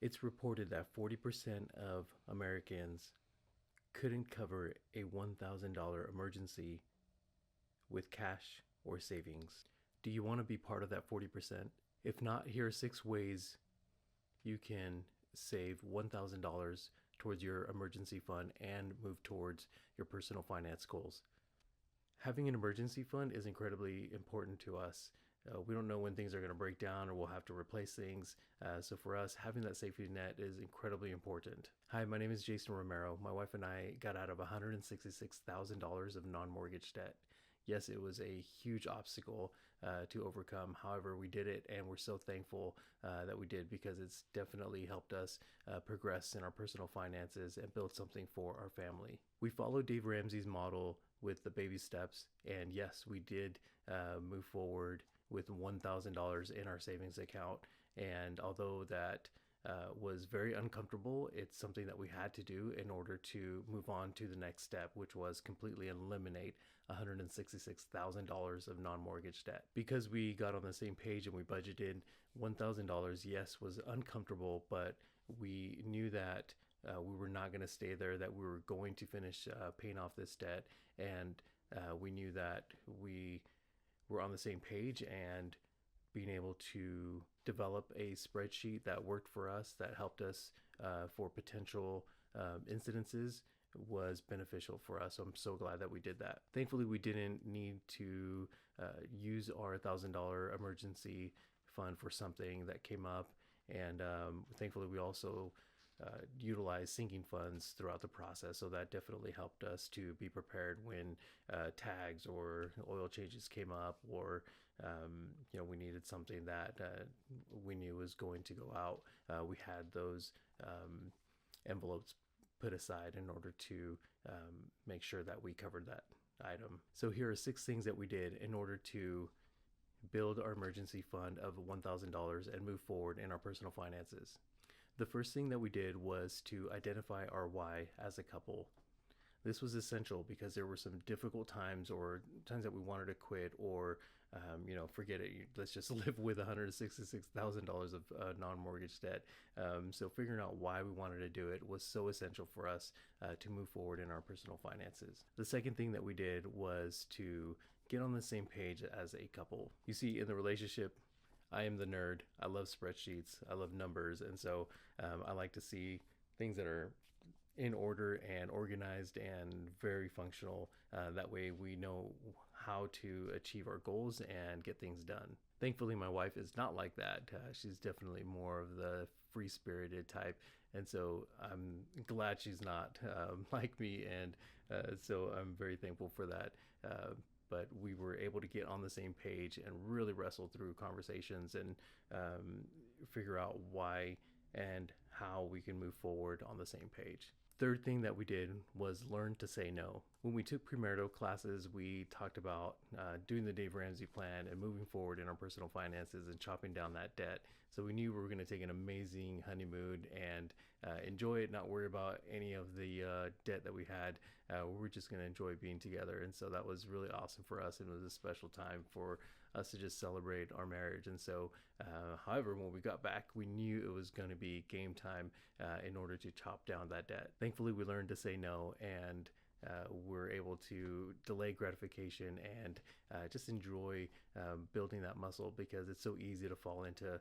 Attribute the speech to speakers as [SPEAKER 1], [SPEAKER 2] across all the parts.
[SPEAKER 1] It's reported that 40% of Americans couldn't cover a $1,000 emergency with cash or savings. Do you want to be part of that 40%? If not, here are 6 ways you can save $1,000 towards your emergency fund and move towards your personal finance goals. Having an emergency fund is incredibly important to us. We don't know when things are going to break down or we'll have to replace things. So for us, having that safety net is incredibly important. Hi, my name is Jason Romero. My wife and I got out of $166,000 of non-mortgage debt. Yes, it was a huge obstacle to overcome. However, we did it, and we're so thankful that we did, because it's definitely helped us progress in our personal finances and build something for our family. We followed Dave Ramsey's model with the baby steps, and yes, we did move forward with $1,000 in our savings account. And although that was very uncomfortable, it's something that we had to do in order to move on to the next step, which was completely eliminate $166,000 of non-mortgage debt. Because we got on the same page and we budgeted $1,000, yes, was uncomfortable, but we knew that we were not going to stay there, that we were going to finish paying off this debt. And we knew that we were on the same page, and being able to develop a spreadsheet that worked for us, that helped us for potential incidences, was beneficial for us. So I'm so glad that we did that. Thankfully, we didn't need to use our $1,000 emergency fund for something that came up. And thankfully, we also utilize sinking funds throughout the process. So that definitely helped us to be prepared when tags or oil changes came up, or we needed something that we knew was going to go out. We had those envelopes put aside in order to make sure that we covered that item. So here are 6 things that we did in order to build our emergency fund of $1,000 and move forward in our personal finances. The first thing that we did was to identify our why as a couple. This was essential because there were some difficult times, or times that we wanted to quit, or forget it. Let's just live with $166,000 of non-mortgage debt. So figuring out why we wanted to do it was so essential for us to move forward in our personal finances. The second thing that we did was to get on the same page as a couple. You see, in the relationship, I am the nerd. I love spreadsheets. I love numbers. And so I like to see things that are in order and organized and very functional. That way we know how to achieve our goals and get things done. Thankfully, my wife is not like that. She's definitely more of the free-spirited type. And so I'm glad she's not like me. And so I'm very thankful for that. But we were able to get on the same page and really wrestle through conversations and figure out why and how we can move forward on the same page. Third thing that we did was learn to say no. When we took premarital classes, we talked about doing the Dave Ramsey plan and moving forward in our personal finances and chopping down that debt. So we knew we were going to take an amazing honeymoon and enjoy it, not worry about any of the debt that we had. We were just going to enjoy being together. And so that was really awesome for us. And it was a special time for us to just celebrate our marriage. And so, however, when we got back, we knew it was going to be game time in order to chop down that debt. Thankfully, we learned to say no, and we're able to delay gratification and just enjoy building that muscle, because it's so easy to fall into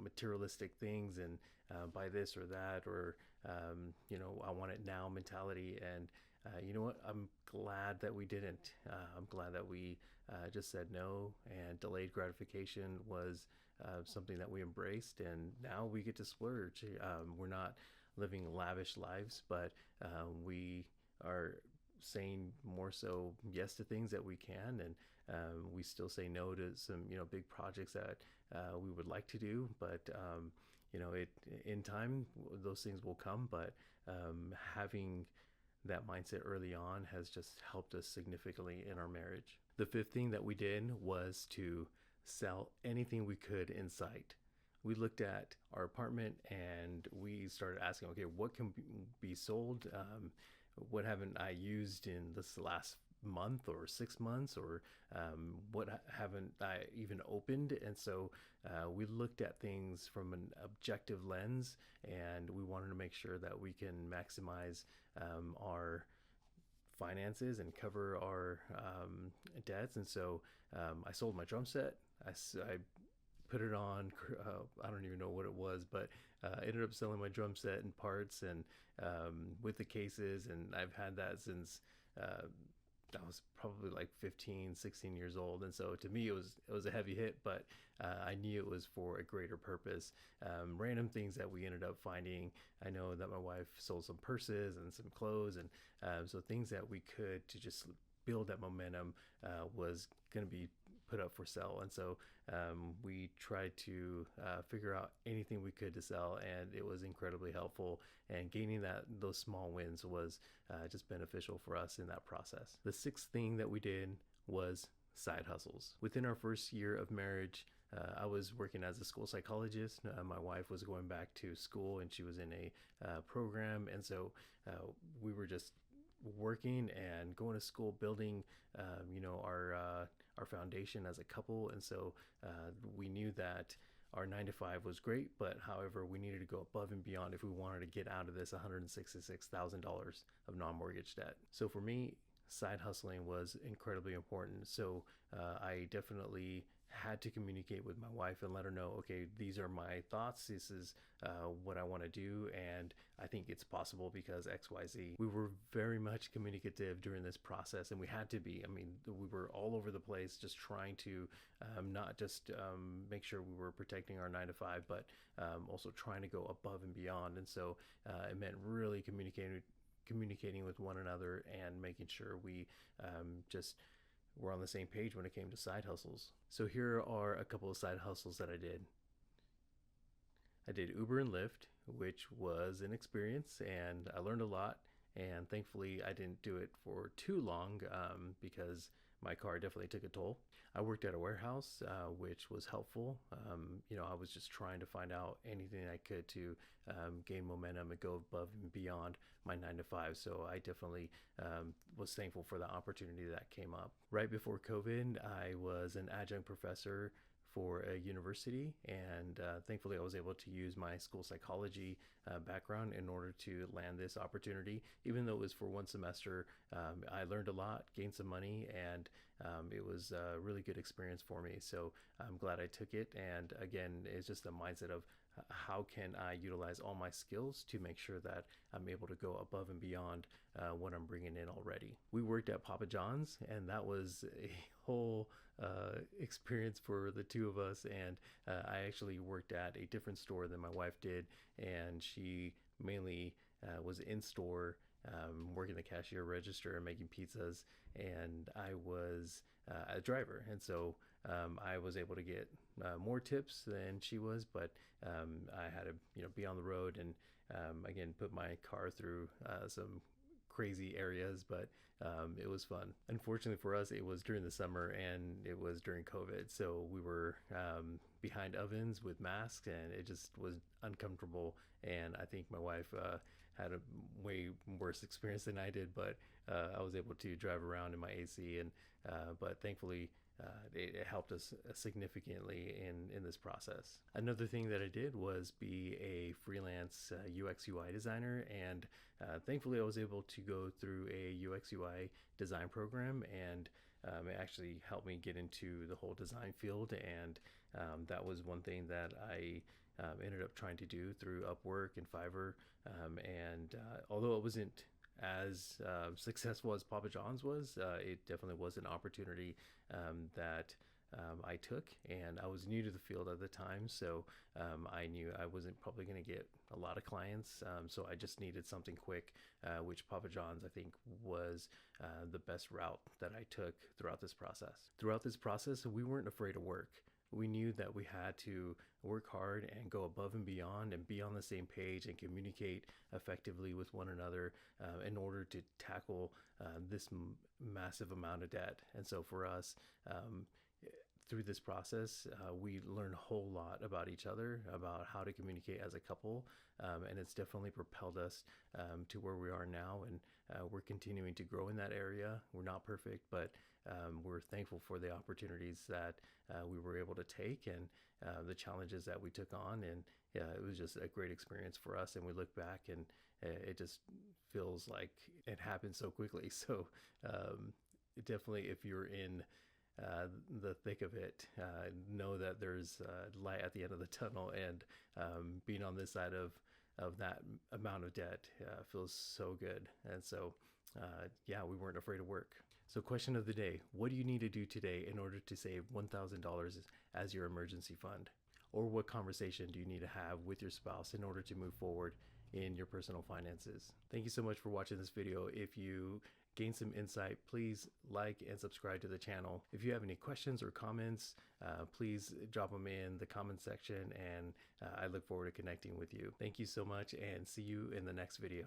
[SPEAKER 1] materialistic things and buy this or that, or I want it now mentality. And you know what? I'm glad that we didn't. I'm glad that we just said no, and delayed gratification was something that we embraced, and now we get to splurge. We're not living lavish lives, but we are saying more so yes to things that we can, and we still say no to some big projects that we would like to do, but in time those things will come. But having that mindset early on has just helped us significantly in our marriage. The fifth thing that we did was to sell anything we could in sight. We looked at our apartment and we started asking, okay, what can be sold? What haven't I used in this last month or 6 months, or what haven't I even opened? And so we looked at things from an objective lens, and we wanted to make sure that we can maximize our finances and cover our debts. And so I sold my drum set. I put it on. I don't even know what it was, but I ended up selling my drum set and parts, and with the cases. And I've had that since I was probably like 15, 16 years old. And so to me, it was a heavy hit, but I knew it was for a greater purpose. Random things that we ended up finding. I know that my wife sold some purses and some clothes, and so things that we could to just build that momentum was going to be put up for sale. And so we tried to figure out anything we could to sell, and it was incredibly helpful. And gaining those small wins was just beneficial for us in that process. The sixth thing that we did was side hustles. Within our first year of marriage, I was working as a school psychologist. My wife was going back to school, and she was in a program. And so we were just working and going to school, building, our foundation as a couple. And so we knew that our 9 to 5 was great, but however, we needed to go above and beyond if we wanted to get out of this $166,000 of non-mortgage debt. So for me, side hustling was incredibly important. So I definitely had to communicate with my wife and let her know, okay, these are my thoughts. This is what I want to do, and I think it's possible because XYZ. We were very much communicative during this process, and we had to be. I mean, we were all over the place just trying to not just make sure we were protecting our 9 to 5, but also trying to go above and beyond. And so it meant really communicating with one another and making sure we just were on the same page when it came to side hustles. So here are a couple of side hustles that I did. I did Uber and Lyft, which was an experience, and I learned a lot. And thankfully, I didn't do it for too long because my car definitely took a toll. I worked at a warehouse, which was helpful. I was just trying to find out anything I could to gain momentum and go above and beyond my 9 to 5. So I definitely was thankful for the opportunity that came up. Right before COVID, I was an adjunct professor for a university, and thankfully I was able to use my school psychology background in order to land this opportunity. Even though it was for one semester, I learned a lot, gained some money, and it was a really good experience for me. So I'm glad I took it. And again, it's just a mindset of how can I utilize all my skills to make sure that I'm able to go above and beyond what I'm bringing in already. We worked at Papa John's, and that was a whole experience for the two of us. And I actually worked at a different store than my wife did, and she mainly was in store working the cashier register and making pizzas, and I was a driver. And so I was able to get more tips than she was, but I had to be on the road and again put my car through some crazy areas, but it was fun. Unfortunately for us, it was during the summer and it was during COVID, so we were behind ovens with masks, and it just was uncomfortable. And I think my wife had a way worse experience than I did, but I was able to drive around in my AC, and but thankfully it helped us significantly in this process. Another thing that I did was be a freelance UX UI designer, and thankfully I was able to go through a UX UI design program, and it actually helped me get into the whole design field. And that was one thing that I ended up trying to do through Upwork and Fiverr. And although it wasn't as successful as Papa John's was, it definitely was an opportunity that I took, and I was new to the field at the time, so I knew I wasn't probably going to get a lot of clients, so I just needed something quick, which Papa John's I think was the best route that I took throughout this process. Throughout this process, we weren't afraid of work. We knew that we had to work hard and go above and beyond and be on the same page and communicate effectively with one another in order to tackle this massive amount of debt. And so for us, through this process, we learn a whole lot about each other, about how to communicate as a couple, and it's definitely propelled us to where we are now. And we're continuing to grow in that area. We're not perfect, but we're thankful for the opportunities that we were able to take, and the challenges that we took on. And yeah, it was just a great experience for us. And we look back, and it just feels like it happened so quickly. So definitely, if you're in the thick of it, know that there's light at the end of the tunnel, and being on this side of that amount of debt feels so good. And so yeah, we weren't afraid to work. So question of the day: what do you need to do today in order to save $1,000 as your emergency fund? Or what conversation do you need to have with your spouse in order to move forward in your personal finances? Thank you so much for watching this video. If you gain some insight, please like and subscribe to the channel. If you have any questions or comments, please drop them in the comment section, and I look forward to connecting with you. Thank you so much, and see you in the next video.